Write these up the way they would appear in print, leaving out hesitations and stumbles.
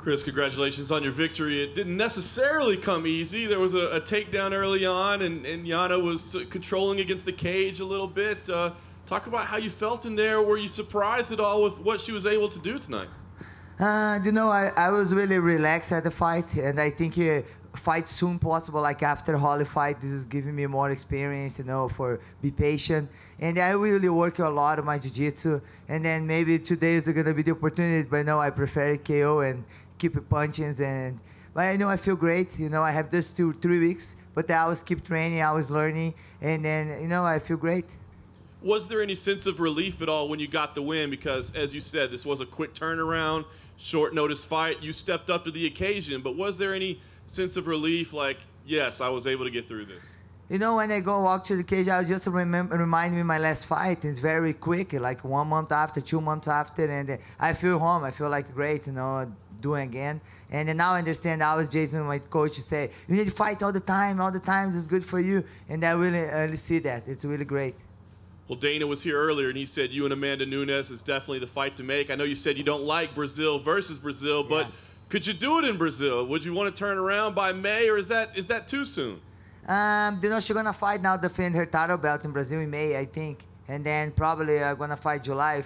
Cris, congratulations on your victory. It didn't necessarily come easy. There was a takedown early on, and Yana was controlling against the cage a little bit. Talk about how you felt in there. Were you surprised at all with what she was able to do tonight? I was really relaxed at the fight, and I think fight soon possible, like after Holly fight. This is giving me more experience, for be patient. And I really work a lot on my jiu-jitsu, and then maybe today is gonna be the opportunity, but no, I prefer KO and keep punching. But I feel great. I have just 2-3 weeks, but I always keep training, I was learning, and then I feel great. Was there any sense of relief at all when you got the win? Because, as you said, this was a quick turnaround, short notice fight. You stepped up to the occasion, but was there any sense of relief, like, yes, I was able to get through this? When I go walk to the cage, I just remind me my last fight. It's very quick, like 1 month after, 2 months after, and I feel home. I feel like great, doing again. And then now I understand. I was Jason, my coach, say, you need to fight all the time. All the times is good for you. And I really see that. It's really great. Well, Dana was here earlier, and he said you and Amanda Nunes is definitely the fight to make. I know you said you don't like Brazil versus Brazil, but could you do it in Brazil? Would you want to turn around by May, or is that too soon? She's gonna fight now, defend her title belt in Brazil in May, I think, and then probably gonna fight July.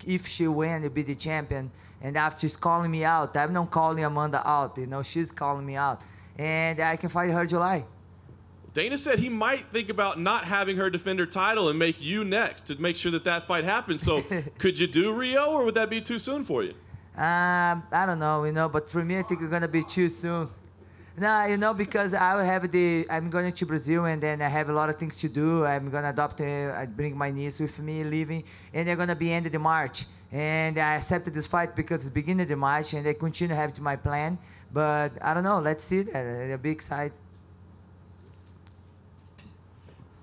If she win, it'll be the champion. And after she's calling me out, I'm not calling Amanda out. She's calling me out, and I can fight her July. Dana said he might think about not having her defend her title and make you next to make sure that fight happens. So could you do Rio, or would that be too soon for you? I don't know, but for me, I think it's gonna be too soon. No, because I'm going to Brazil, and then I have a lot of things to do. I'm gonna I bring my niece with me, living, and they're gonna be ended in March. And I accepted this fight because it's beginning of March, and I continue to have my plan. But I don't know. Let's see. A big side.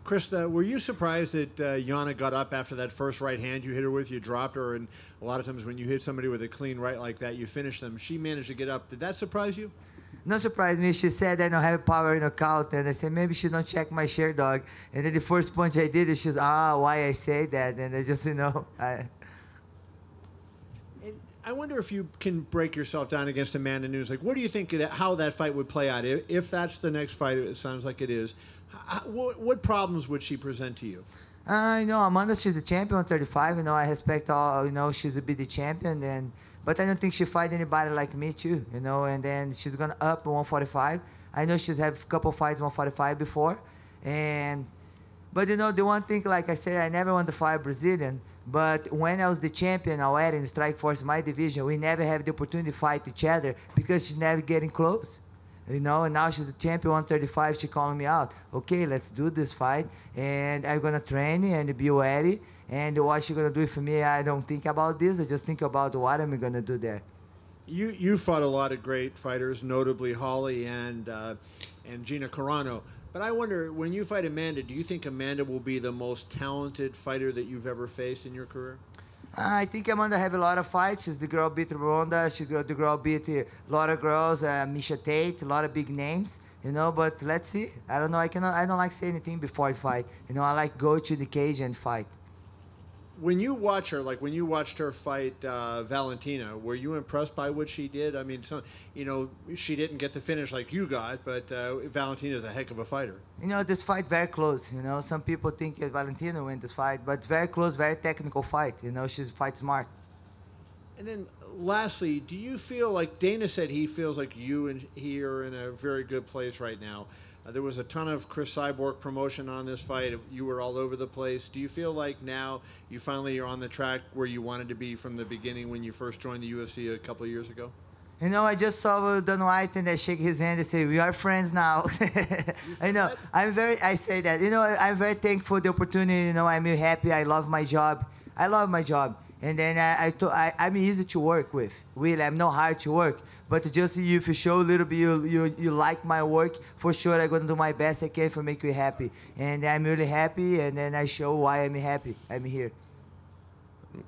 Cris, were you surprised that Yana got up after that first right hand you hit her with? You dropped her, and a lot of times when you hit somebody with a clean right like that, you finish them. She managed to get up. Did that surprise you? No surprise me. She said I don't have power in knockout, and I said maybe she don't check my share dog. And then the first punch I did, she's why I say that, and I just I wonder if you can break yourself down against Amanda Nunes. Like, what do you think how that fight would play out? If that's the next fight, it sounds like it is. What problems would she present to you? Amanda, she's the champion, 35. I respect all. She's a be the champion, but I don't think she fight anybody like me too. And then she's gonna up 145. I know she's have a couple fights 145 before, but the one thing, like I said, I never want to fight Brazilian. But when I was the champion already in Strikeforce, my division, we never have the opportunity to fight each other because she's never getting close. And now she's the champion, 135. She calling me out. Okay, let's do this fight, and I'm gonna train and be ready. And what she's gonna do for me, I don't think about this. I just think about what I'm gonna do there. You fought a lot of great fighters, notably Holly and Gina Carano. But I wonder, when you fight Amanda, do you think Amanda will be the most talented fighter that you've ever faced in your career? I think Amanda have a lot of fights. She's the girl beat Ronda. The girl beat a lot of girls, Misha Tate, a lot of big names. But let's see. I don't know. I don't like saying anything before I fight. I like go to the cage and fight. When you watch her, like when you watched her fight Valentina, were you impressed by what she did? I mean, she didn't get the finish like you got, but Valentina's a heck of a fighter. This fight very close. Some people think Valentina win this fight, but it's very close, very technical fight. She's fight smart. And then lastly, do you feel like Dana said he feels like you and he are in a very good place right now? There was a ton of Cris Cyborg promotion on this fight. You were all over the place. Do you feel like now you finally are on the track where you wanted to be from the beginning when you first joined the UFC a couple of years ago? I just saw Dan White and I shake his hand and say, we are friends now. I say that. I'm very thankful for the opportunity. I'm happy. I love my job. And then I'm easy to work with. Really, I'm not hard to work. But just if you show a little bit you like my work, for sure I'm going to do my best I can for make you happy. And I'm really happy, and then I show why I'm happy. I'm here.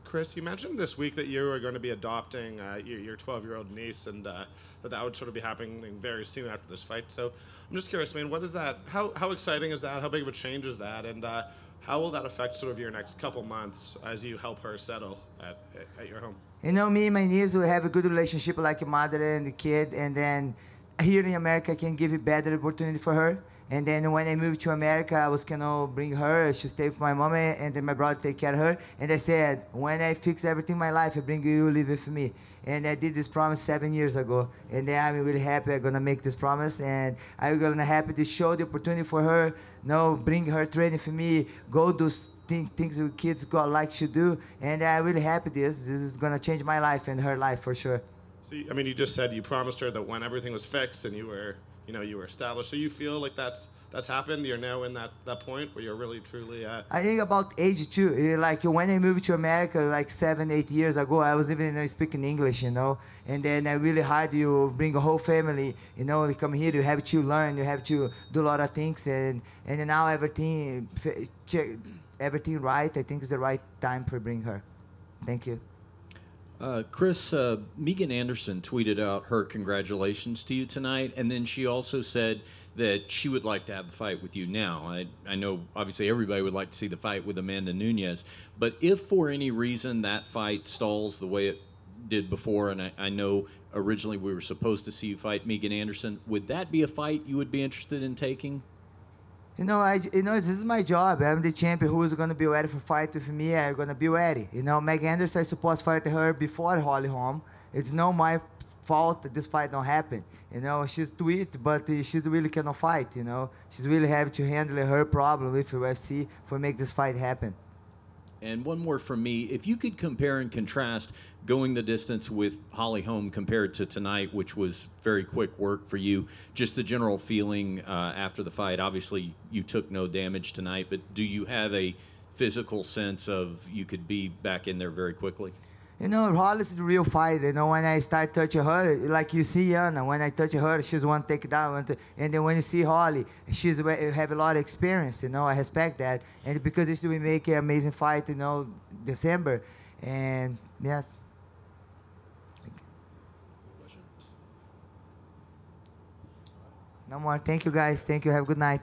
Cris, you mentioned this week that you are going to be adopting your 12-year-old niece, and that would sort of be happening very soon after this fight. So I'm just curious, what is that? How exciting is that? How big of a change is that? And How will that affect sort of your next couple months as you help her settle at your home? You know, me and my niece, we have a good relationship like a mother and the kid. And then here in America, I can give a better opportunity for her. And then when I moved to America, I was gonna bring her. She stay with my mom, and then my brother take care of her. And I said, when I fix everything in my life, I bring you, live with me. And I did this promise 7 years ago. And then I'm really happy I'm gonna make this promise. And I'm gonna happy to show the opportunity for her. Bring her training for me. Go do things with kids got like to do. And I'm really happy this is gonna change my life and her life for sure. So, I mean, you just said you promised her that when everything was fixed and you were established. So you feel like that's happened? You're now in that point where you're really, truly I think about age too. Like when I moved to America, like 7, 8 years ago, I was even speaking English, And then I really hard you bring a whole family, You come here, you have to learn, you have to do a lot of things, and then now everything right. I think it's the right time for bring her. Thank you. Cris, Megan Anderson tweeted out her congratulations to you tonight, and then she also said that she would like to have the fight with you now. I know, obviously, everybody would like to see the fight with Amanda Nunes, but if for any reason that fight stalls the way it did before, and I know originally we were supposed to see you fight Megan Anderson, would that be a fight you would be interested in taking? This is my job. I'm the champion. Who's gonna be ready for fight with me? I'm gonna be ready. Meg Anderson, I supposed to fight her before Holly Holm. It's not my fault that this fight don't happen. She's tweet, but she really cannot fight. She really have to handle her problem with UFC for make this fight happen. And one more from me. If you could compare and contrast going the distance with Holly Holm compared to tonight, which was very quick work for you, just the general feeling after the fight. Obviously, you took no damage tonight, but do you have a physical sense of you could be back in there very quickly? Holly's the real fighter. When I start touching her, like you see Anna, when I touch her, she's one takedown. And then when you see Holly, she's have a lot of experience. I respect that. And because we make an amazing fight, December. And yes. No more. Thank you, guys. Thank you. Have a good night.